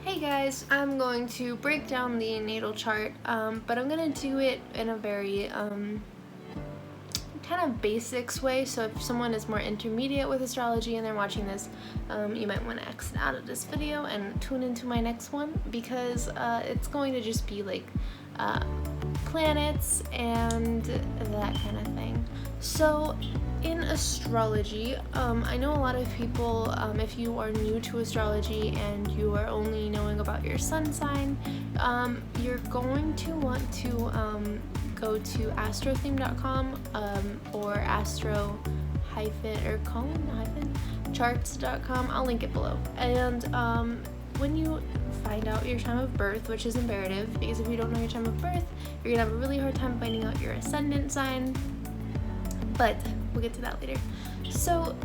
Hey guys, I'm going to break down the natal chart, but I'm going to do it in a very kind of basics way, so if someone is more intermediate with astrology and they're watching this, you might want to exit out of this video and tune into my next one, because it's going to just be like planets and that kind of thing. So in astrology, I know a lot of people, if you are new to astrology and you are only knowing about your sun sign, you're going to want to go to astrotheme.com or charts.com. I'll link it below. And when you find out your time of birth, which is imperative, because if you don't know your time of birth, you're gonna have a really hard time finding out your ascendant sign, but we'll get to that later. So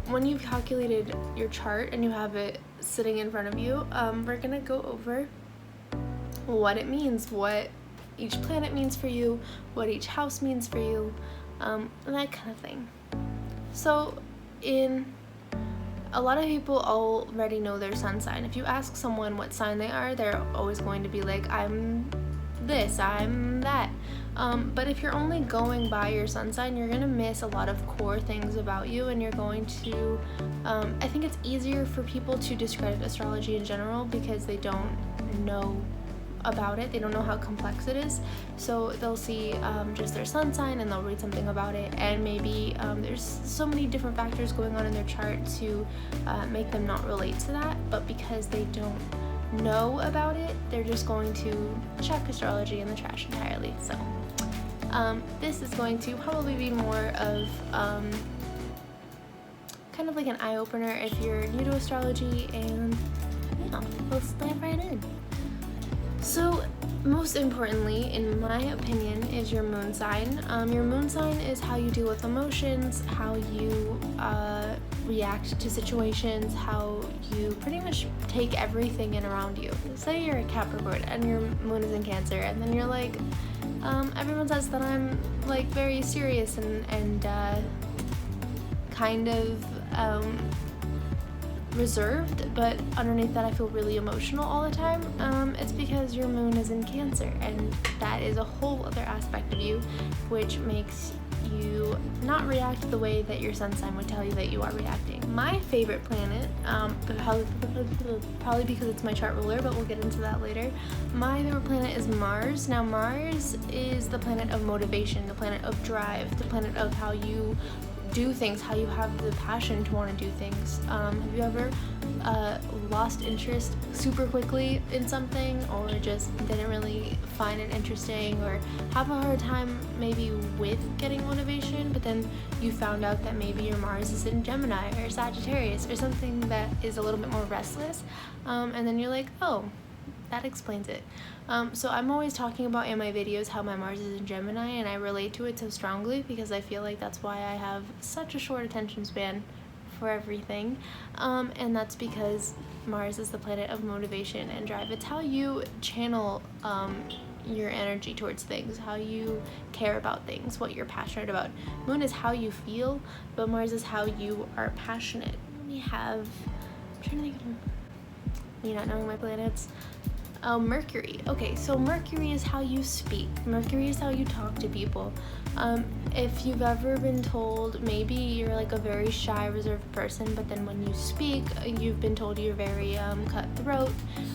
when you've calculated your chart and you have it sitting in front of you, we're gonna go over what it means, what each planet means for you, what each house means for you, and that kind of thing. So a lot of people already know their sun sign. If you ask someone what sign they are, they're always going to be like, I'm this, I'm that. But if you're only going by your sun sign, you're gonna miss a lot of core things about you, and you're going to, I think it's easier for people to discredit astrology in general because they don't know about it, they don't know how complex it is. So they'll see just their sun sign and they'll read something about it, and maybe there's so many different factors going on in their chart to make them not relate to that, but because they don't know about it, they're just going to chuck astrology in the trash entirely. So this is going to probably be more of kind of like an eye-opener if you're new to astrology, and yeah, let's dive right in. So most importantly, in my opinion, is your moon sign. Your moon sign is how you deal with emotions, how you react to situations, how you pretty much take everything in around you. Say you're a Capricorn and your moon is in Cancer, and then you're like, everyone says that I'm like very serious and kind of reserved, but underneath that I feel really emotional all the time. It's because your moon is in Cancer, and that is a whole other aspect of you which makes you not react the way that your sun sign would tell you that you are reacting. My favorite planet, probably because it's my chart ruler, but we'll get into that later. My favorite planet is Mars. Now Mars is the planet of motivation, the planet of drive, the planet of how you do things, how you have the passion to want to do things. Have you ever lost interest super quickly in something, or just didn't really find it interesting, or have a hard time maybe with getting motivation, but then you found out that maybe your Mars is in Gemini or Sagittarius or something that is a little bit more restless, and then you're like, oh, that explains it. So I'm always talking about in my videos how my Mars is in Gemini, and I relate to it so strongly because I feel like that's why I have such a short attention span for everything, and that's because Mars is the planet of motivation and drive. It's how you channel your energy towards things, how you care about things, what you're passionate about. Moon is how you feel, but Mars is how you are passionate. We have, I'm trying to think of me not knowing my planets. Mercury. Okay, so Mercury is how you speak. Mercury is how you talk to people. If you've ever been told maybe you're like a very shy, reserved person, but then when you speak, you've been told you're very cutthroat,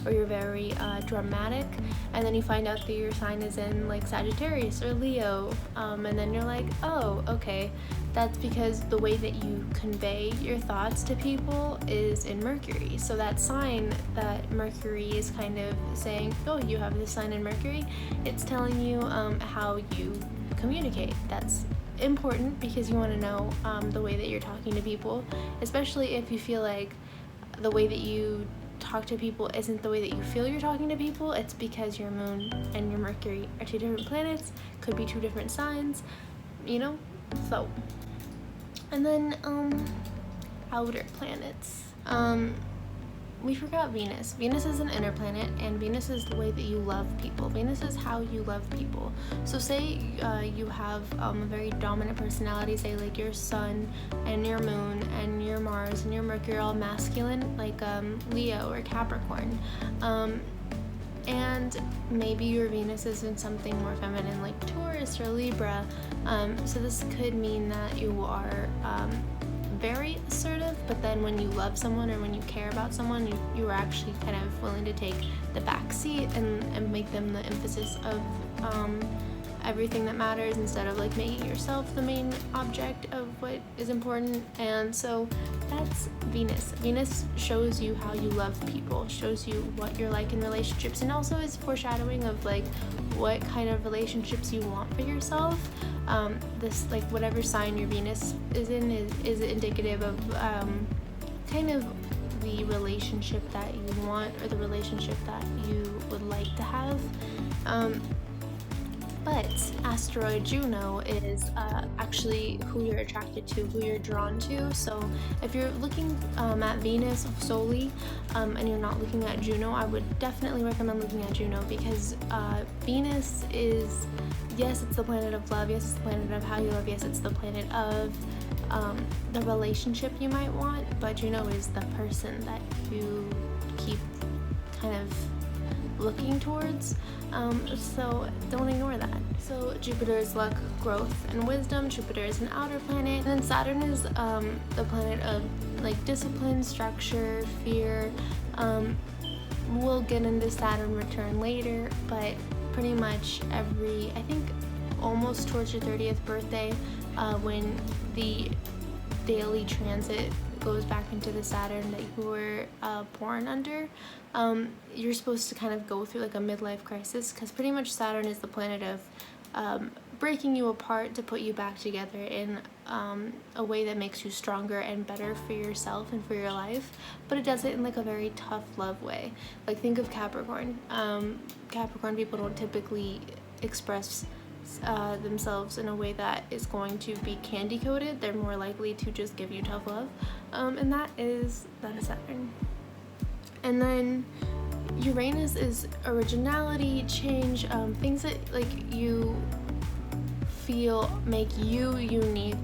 or you're very dramatic, and then you find out that your sign is in like Sagittarius or Leo, and then you're like, oh, okay, that's because the way that you convey your thoughts to people is in Mercury. So that sign that Mercury is kind of saying, oh, you have this sign in Mercury, it's telling you how you communicate. That's important because you want to know the way that you're talking to people, especially if you feel like the way that you talk to people isn't the way that you feel you're talking to people. It's because your moon and your Mercury are two different planets, could be two different signs, you know. So, and then outer planets. we forgot Venus. Venus is an inner planet, and Venus is the way that you love people. Venus is how you love people. So say you have a very dominant personality, say like your sun and your moon and your Mars and your Mercury are all masculine, like Leo or Capricorn. And maybe your Venus is in something more feminine like Taurus or Libra. So this could mean that you are very assertive, but then when you love someone or when you care about someone, you are actually kind of willing to take the back seat and make them the emphasis of everything that matters, instead of like making yourself the main object of what is important. And so that's Venus. Venus shows you how you love people, shows you what you're like in relationships, and also is foreshadowing of like what kind of relationships you want for yourself. This, like, whatever sign your Venus is in is indicative of kind of the relationship that you want, or the relationship that you would like to have. But asteroid Juno is actually who you're attracted to, who you're drawn to. So if you're looking at Venus solely and you're not looking at Juno, I would definitely recommend looking at Juno, because Venus is, yes, it's the planet of love, yes, it's the planet of how you love, yes, it's the planet of the relationship you might want, but Juno is the person that you keep kind of looking towards. So don't ignore that. So Jupiter is luck, growth, and wisdom. Jupiter is an outer planet, and then Saturn is the planet of like discipline, structure, fear. We'll get into Saturn return later, but pretty much I think almost towards your 30th birthday, when the daily transit goes back into the Saturn that you were born under, you're supposed to kind of go through like a midlife crisis, because pretty much Saturn is the planet of breaking you apart to put you back together in a way that makes you stronger and better for yourself and for your life, but it does it in like a very tough love way. Like, think of Capricorn. Capricorn people don't typically express themselves in a way that is going to be candy coated. They're more likely to just give you tough love, and that is Saturn. And then Uranus is originality, change, things that like you feel make you unique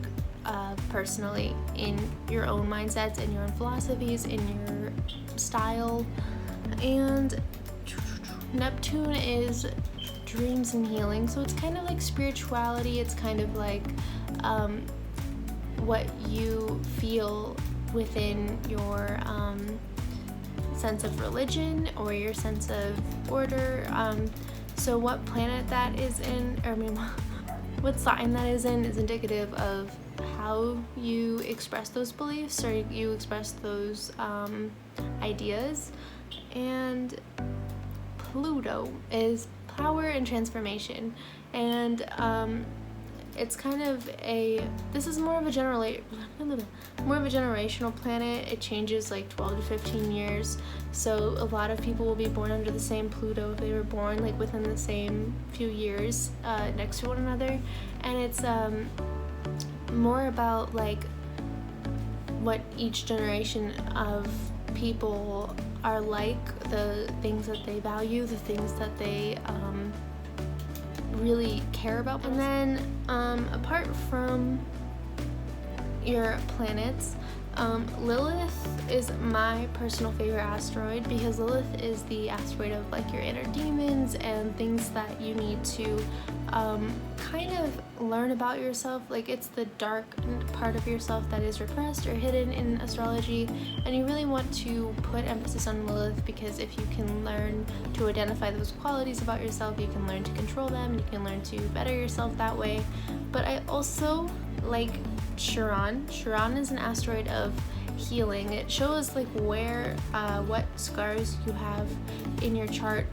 personally in your own mindsets, in your own philosophies, in your style. And Neptune is dreams and healing, so it's kind of like spirituality. It's kind of like what you feel within your sense of religion or your sense of order. So what planet that is in, or I mean what sign that is in, is indicative of how you express those beliefs, or you express those ideas. And Pluto is power and transformation, and it's kind of this is more of a generational planet. It changes like 12 to 15 years, so a lot of people will be born under the same Pluto if they were born like within the same few years next to one another. And it's more about like what each generation of people are like, the things that they value, the things that they really care about. And then apart from your planets, Lilith is my personal favorite asteroid, because Lilith is the asteroid of like your inner demons and things that you need to kind of learn about yourself. Like, it's the dark part of yourself that is repressed or hidden in astrology, and you really want to put emphasis on Lilith, because if you can learn to identify those qualities about yourself, you can learn to control them, and you can learn to better yourself that way. But I also like Chiron. Chiron is an asteroid of healing. It shows like where what scars you have in your chart,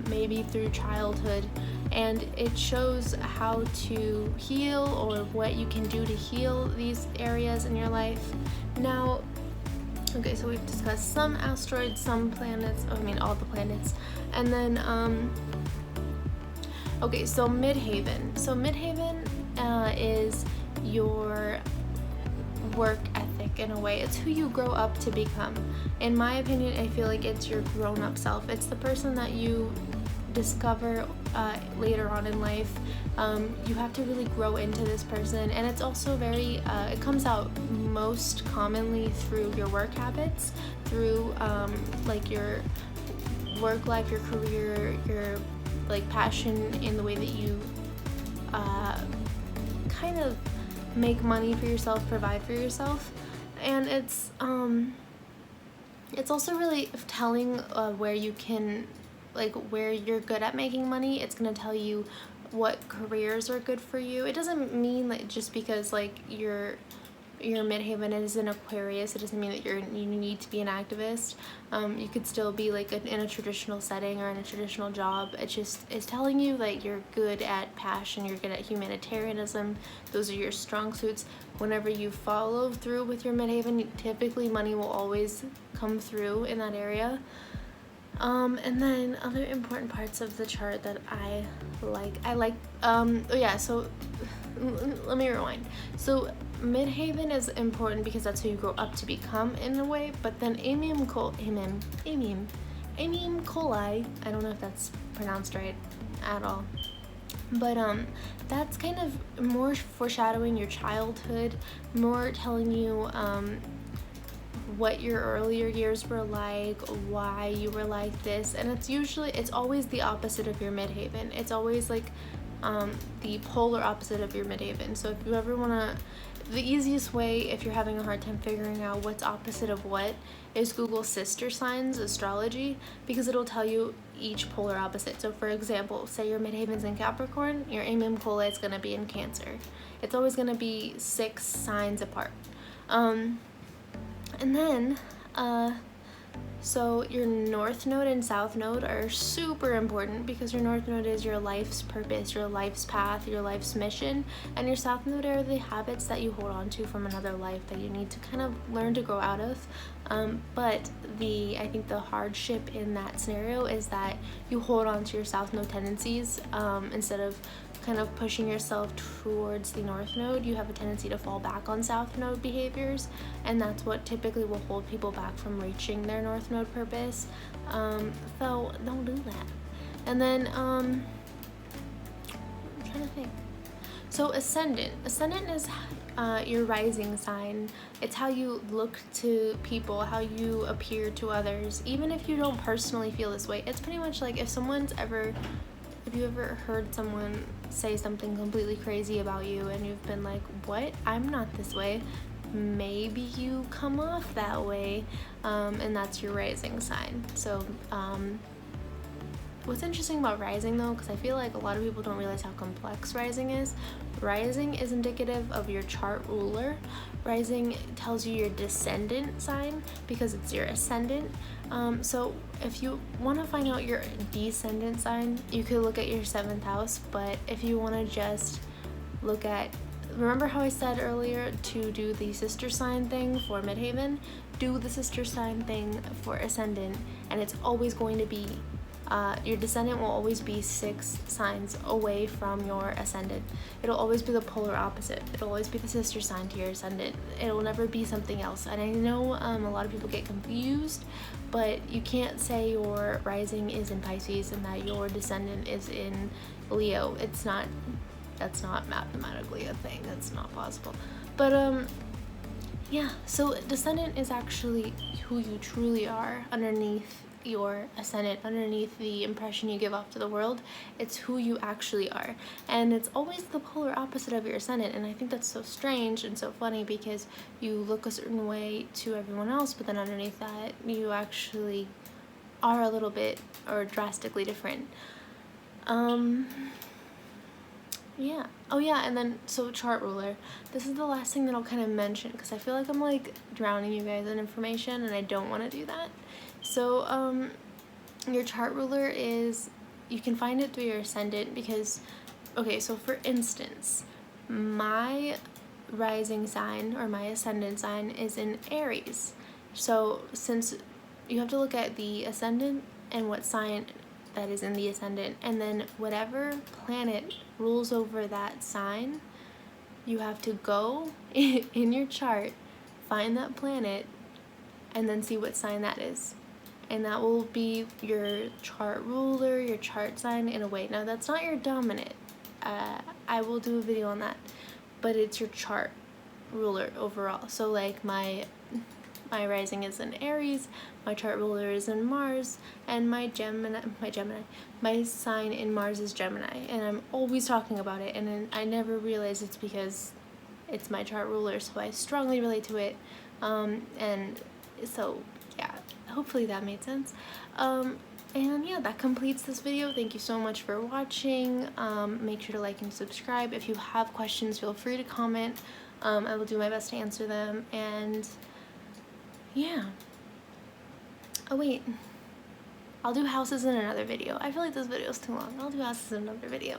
maybe through childhood, and it shows how to heal, or what you can do to heal these areas in your life. Now, okay, so we've discussed some asteroids, some planets, all the planets, and then okay, so Midheaven. So Midheaven is your work ethic, in a way. It's who you grow up to become. In my opinion, I feel like it's your grown-up self. It's the person that you discover later on in life. You have to really grow into this person, and it's also very it comes out most commonly through your work habits, through like your work life, your career, your like passion in the way that you kind of make money for yourself, provide for yourself. And it's also really telling where you can, like, where you're good at making money. It's going to tell you what careers are good for you. It doesn't mean that just because like your midhaven is an Aquarius, it doesn't mean that you need to be an activist. You could still be like in a traditional setting or in a traditional job. It's telling you that you're good at passion, you're good at humanitarianism. Those are your strong suits. Whenever you follow through with your midhaven, typically money will always come through in that area. And then other important parts of the chart that so let me rewind. So midhaven is important because that's who you grow up to become in a way, but then amium coli, I don't know if that's pronounced right at all, but that's kind of more foreshadowing your childhood, more telling you what your earlier years were like, why you were like this. And it's always the opposite of your midhaven. It's always like the polar opposite of your midhaven. So if you ever want to, the easiest way if you're having a hard time figuring out what's opposite of what is Google sister signs astrology, because it'll tell you each polar opposite. So for example, say your midhaven's in Capricorn, your amium coli is going to be in Cancer. It's always going to be 6 signs apart. And then, so your North Node and South Node are super important because your North Node is your life's purpose, your life's path, your life's mission, and your South Node are the habits that you hold on to from another life that you need to kind of learn to grow out of. But I think the hardship in that scenario is that you hold on to your South Node tendencies instead of kind of pushing yourself towards the North Node. You have a tendency to fall back on South Node behaviors, and that's what typically will hold people back from reaching their North Node purpose. So don't do that. And then I'm trying to think. So ascendant is your rising sign. It's how you look to people, how you appear to others, even if you don't personally feel this way. It's pretty much like if you ever heard someone say something completely crazy about you and you've been like, what? I'm not this way. Maybe you come off that way, and that's your rising sign. So what's interesting about rising though, because I feel like a lot of people don't realize how complex rising is indicative of your chart ruler. Rising tells you your descendant sign because it's your ascendant. So if you want to find out your descendant sign, you could look at your 7th house, but if you want to just look at, remember how I said earlier to do the sister sign thing for midhaven? Do the sister sign thing for ascendant, and it's always going to be your descendant will always be 6 signs away from your ascendant. It'll always be the polar opposite. It'll always be the sister sign to your ascendant. It'll never be something else. And I know a lot of people get confused, but you can't say your rising is in Pisces and that your descendant is in Leo. That's not mathematically a thing. That's not possible. But yeah, so descendant is actually who you truly are underneath your ascendant, underneath the impression you give off to the world. It's who you actually are, and it's always the polar opposite of your ascendant. And I think that's so strange and so funny because you look a certain way to everyone else, but then underneath that you actually are a little bit or drastically different. Yeah. Oh yeah, and then so chart ruler. This is the last thing that I'll kind of mention because I feel like I'm like drowning you guys in information and I don't want to do that. So your chart ruler is, you can find it through your ascendant because, okay, so for instance, my rising sign or my ascendant sign is in Aries. So since you have to look at the ascendant and what sign that is in the ascendant, and then whatever planet rules over that sign, you have to go in your chart, find that planet and then see what sign that is. And that will be your chart ruler, your chart sign in a way. Now that's not your dominant. I will do a video on that, but it's your chart ruler overall. So like my rising is in Aries, my chart ruler is in Mars, and my sign in Mars is Gemini, and I'm always talking about it, and then I never realize it's because it's my chart ruler, so I strongly relate to it, and so yeah, hopefully that made sense. And yeah, that completes this video. Thank you so much for watching. Make sure to like and subscribe. If you have questions, feel free to comment. I will do my best to answer them, and yeah. Oh wait, I'll do houses in another video. I feel like this video is too long. I'll do houses in another video.